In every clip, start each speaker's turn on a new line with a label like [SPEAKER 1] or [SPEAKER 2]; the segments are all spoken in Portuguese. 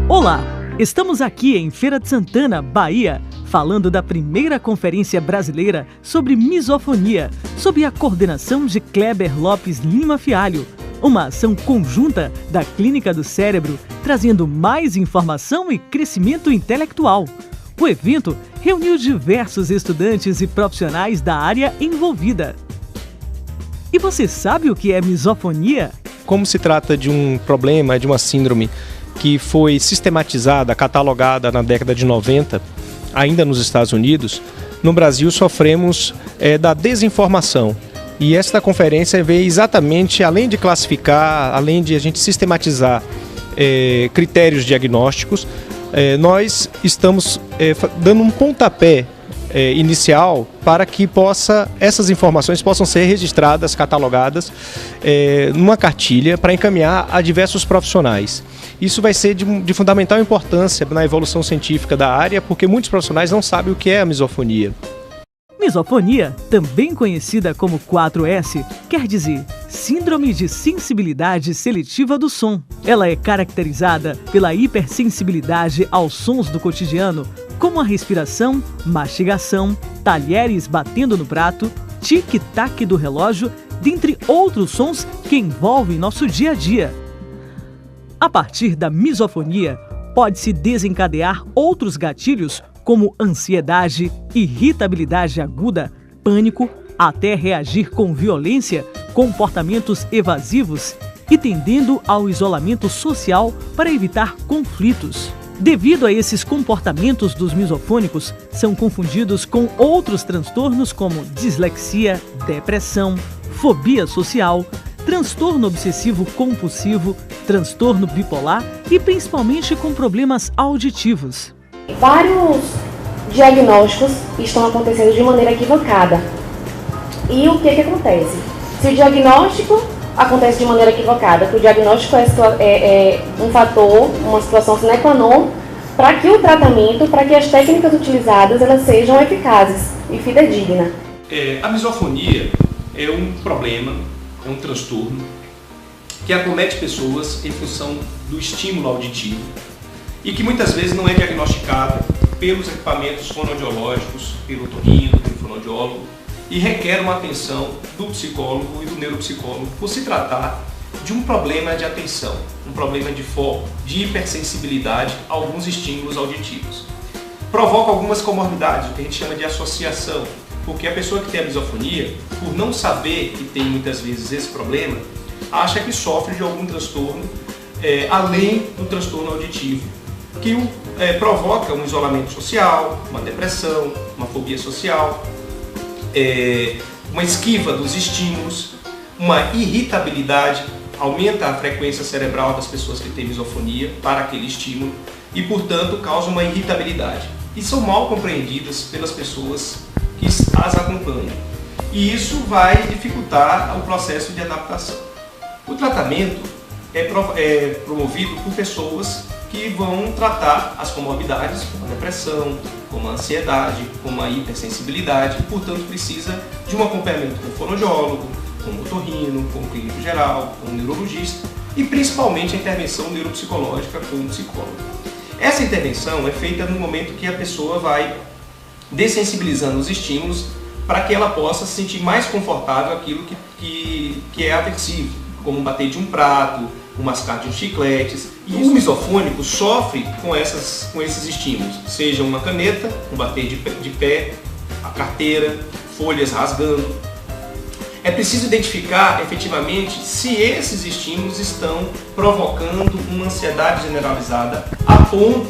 [SPEAKER 1] Olá, estamos aqui em Feira de Santana, Bahia, falando da primeira conferência brasileira sobre misofonia, sob a coordenação de Kleber Lopes Lima Fialho, uma ação conjunta da Clínica do Cérebro, trazendo mais informação e crescimento intelectual. O evento reuniu diversos estudantes e profissionais da área envolvida. E você sabe o que é misofonia?
[SPEAKER 2] Como se trata de um problema, de uma síndrome que foi sistematizada, catalogada na década de 90, ainda nos Estados Unidos, no Brasil sofremos da desinformação. E esta conferência veio exatamente, além de classificar, além de a gente sistematizar critérios diagnósticos, nós estamos dando um pontapé inicial para que essas informações possam ser registradas, catalogadas numa cartilha para encaminhar a diversos profissionais. Isso vai ser de fundamental importância na evolução científica da área, porque muitos profissionais não sabem o que é a misofonia.
[SPEAKER 1] Misofonia, também conhecida como 4S, quer dizer Síndrome de Sensibilidade Seletiva do Som. Ela é caracterizada pela hipersensibilidade aos sons do cotidiano, como a respiração, mastigação, talheres batendo no prato, tic-tac do relógio, dentre outros sons que envolvem nosso dia a dia. A partir da misofonia, pode-se desencadear outros gatilhos como ansiedade, irritabilidade aguda, pânico, até reagir com violência, comportamentos evasivos e tendendo ao isolamento social para evitar conflitos. Devido a esses comportamentos dos misofônicos, são confundidos com outros transtornos como dislexia, depressão, fobia social, transtorno obsessivo-compulsivo, transtorno bipolar e principalmente com problemas auditivos.
[SPEAKER 3] Vários diagnósticos estão acontecendo de maneira equivocada. E o que acontece? Se o diagnóstico acontece de maneira equivocada, que o diagnóstico é um fator, uma situação sine qua non, para que o tratamento, para que as técnicas utilizadas elas sejam eficazes e fidedignas.
[SPEAKER 4] A misofonia é um problema, é um transtorno que acomete pessoas em função do estímulo auditivo e que muitas vezes não é diagnosticado pelos equipamentos fonoaudiológicos, pelo otorrino, pelo fonoaudiólogo, e requer uma atenção do psicólogo e do neuropsicólogo por se tratar de um problema de atenção, um problema de foco, de hipersensibilidade a alguns estímulos auditivos. Provoca algumas comorbidades, o que a gente chama de associação, porque a pessoa que tem a misofonia, por não saber que tem muitas vezes esse problema, acha que sofre de algum transtorno além do transtorno auditivo, que provoca um isolamento social, uma depressão, uma fobia social, uma esquiva dos estímulos, uma irritabilidade, aumenta a frequência cerebral das pessoas que têm misofonia para aquele estímulo e, portanto, causa uma irritabilidade. E são mal compreendidas pelas pessoas que as acompanham. E isso vai dificultar o processo de adaptação. O tratamento é promovido por pessoas que vão tratar as comorbidades, como a depressão, como a ansiedade, como a hipersensibilidade, e, portanto, precisa de um acompanhamento com o fonoaudiólogo, com o otorrino, com o clínico geral, com o neurologista e, principalmente, a intervenção neuropsicológica com o psicólogo. Essa intervenção é feita no momento que a pessoa vai dessensibilizando os estímulos para que ela possa se sentir mais confortável aquilo que é aversivo, como bater de um prato, o mascar de uns chicletes. E o misofônico sofre com esses estímulos, seja uma caneta, um bater de pé, a carteira, folhas rasgando. É preciso identificar efetivamente se esses estímulos estão provocando uma ansiedade generalizada a ponto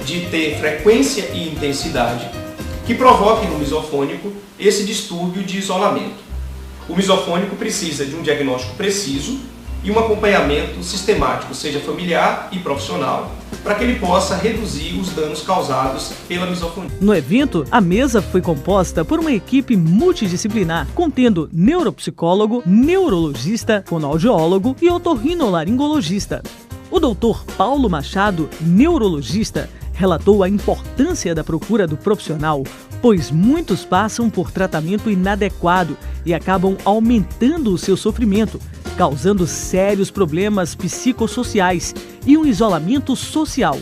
[SPEAKER 4] de ter frequência e intensidade que provoquem no misofônico esse distúrbio de isolamento. O misofônico precisa de um diagnóstico preciso e um acompanhamento sistemático, seja familiar e profissional, para que ele possa reduzir os danos causados pela misofonia.
[SPEAKER 1] No evento, a mesa foi composta por uma equipe multidisciplinar, contendo neuropsicólogo, neurologista, fonoaudiólogo e otorrinolaringologista. O Dr. Paulo Machado, neurologista, relatou a importância da procura do profissional, pois muitos passam por tratamento inadequado e acabam aumentando o seu sofrimento, causando sérios problemas psicossociais e um isolamento social.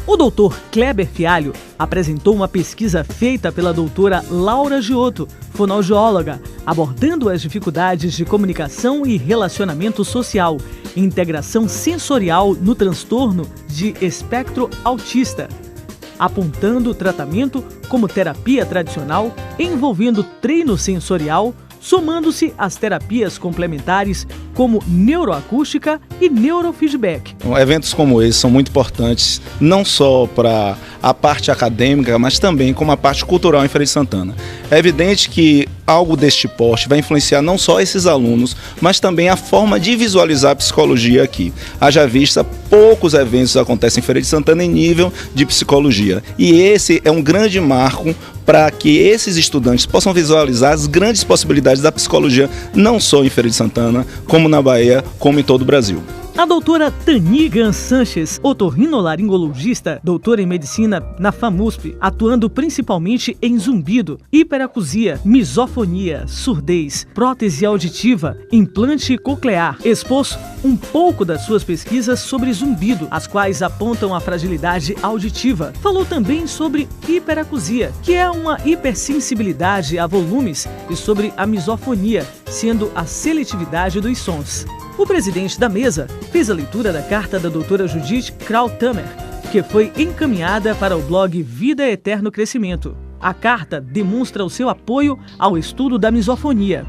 [SPEAKER 1] O doutor Kleber Fialho apresentou uma pesquisa feita pela doutora Laura Giotto, fonoaudióloga, abordando as dificuldades de comunicação e relacionamento social e integração sensorial no transtorno de espectro autista, apontando o tratamento como terapia tradicional envolvendo treino sensorial, somando-se às terapias complementares como neuroacústica e neurofeedback.
[SPEAKER 5] Eventos como esse são muito importantes, não só para a parte acadêmica, mas também como a parte cultural em Feira de Santana. É evidente que algo deste porte vai influenciar não só esses alunos, mas também a forma de visualizar a psicologia aqui. Haja vista, poucos eventos acontecem em Feira de Santana em nível de psicologia. E esse é um grande marco para que esses estudantes possam visualizar as grandes possibilidades da psicologia, não só em Feira de Santana, como na Bahia, como em todo o Brasil.
[SPEAKER 1] A doutora Tani Gan Sanches, otorrinolaringologista, doutora em medicina na FAMUSP, atuando principalmente em zumbido, hiperacusia, misofonia, surdez, prótese auditiva, implante coclear, expôs um pouco das suas pesquisas sobre zumbido, as quais apontam a fragilidade auditiva. Falou também sobre hiperacusia, que é uma hipersensibilidade a volumes, e sobre a misofonia, sendo a seletividade dos sons. O presidente da mesa fez a leitura da carta da doutora Judith Krautamer, que foi encaminhada para o blog Vida Eterno Crescimento. A carta demonstra o seu apoio ao estudo da misofonia.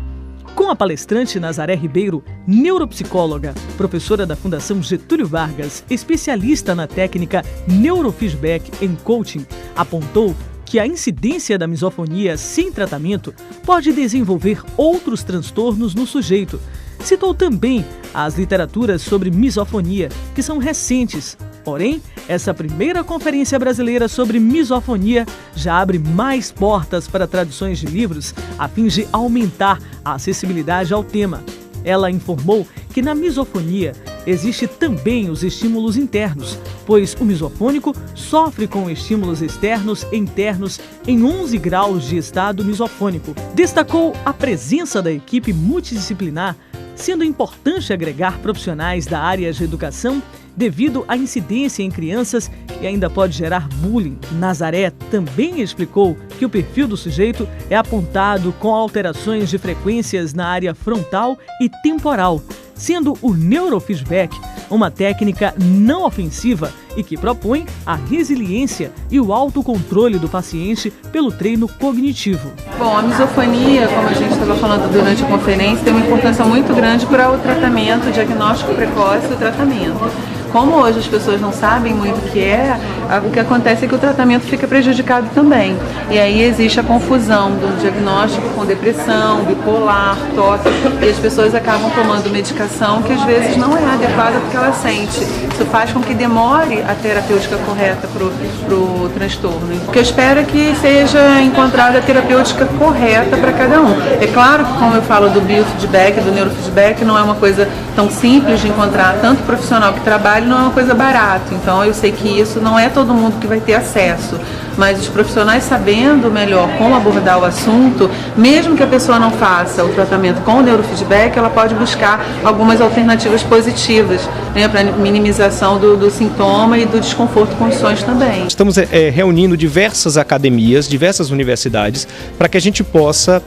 [SPEAKER 1] Com a palestrante Nazaré Ribeiro, neuropsicóloga, professora da Fundação Getúlio Vargas, especialista na técnica neurofeedback em coaching, apontou que a incidência da misofonia sem tratamento pode desenvolver outros transtornos no sujeito. Citou também as literaturas sobre misofonia, que são recentes. Porém, essa primeira conferência brasileira sobre misofonia já abre mais portas para traduções de livros a fim de aumentar a acessibilidade ao tema. Ela informou que na misofonia existe também os estímulos internos, pois o misofônico sofre com estímulos externos e internos em 11 graus de estado misofônico. Destacou a presença da equipe multidisciplinar, sendo importante agregar profissionais da área de educação devido à incidência em crianças que ainda pode gerar bullying. Nazaré também explicou que o perfil do sujeito é apontado com alterações de frequências na área frontal e temporal, sendo o neurofeedback uma técnica não ofensiva e que propõe a resiliência e o autocontrole do paciente pelo treino cognitivo.
[SPEAKER 6] Bom, a misofonia, como a gente estava falando durante a conferência, tem uma importância muito grande para o tratamento, o diagnóstico precoce e o tratamento. Como hoje as pessoas não sabem muito o que acontece é que o tratamento fica prejudicado também. E aí existe a confusão do diagnóstico com depressão, bipolar, toque, e as pessoas acabam tomando medicação que às vezes não é adequada porque ela sente. Isso faz com que demore a terapêutica correta para o transtorno. O que eu espero é que seja encontrada a terapêutica correta para cada um. É claro que, como eu falo do biofeedback, do neurofeedback, não é uma coisa tão simples de encontrar, tanto profissional que trabalha, não é uma coisa barata. Então eu sei que isso não é todo mundo que vai ter acesso, mas os profissionais sabendo melhor como abordar o assunto, mesmo que a pessoa não faça o tratamento com o neurofeedback, ela pode buscar algumas alternativas positivas, né, para minimização do sintoma e do desconforto com os sons também.
[SPEAKER 2] Estamos reunindo diversas academias, diversas universidades, para que a gente possa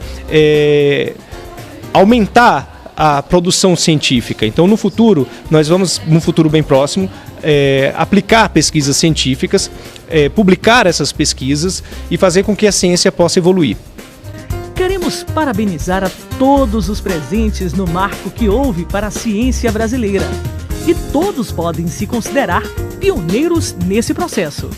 [SPEAKER 2] aumentar a produção científica. Então, no futuro, nós vamos, num futuro bem próximo, aplicar pesquisas científicas, publicar essas pesquisas e fazer com que a ciência possa evoluir.
[SPEAKER 1] Queremos parabenizar a todos os presentes no marco que houve para a ciência brasileira. E todos podem se considerar pioneiros nesse processo.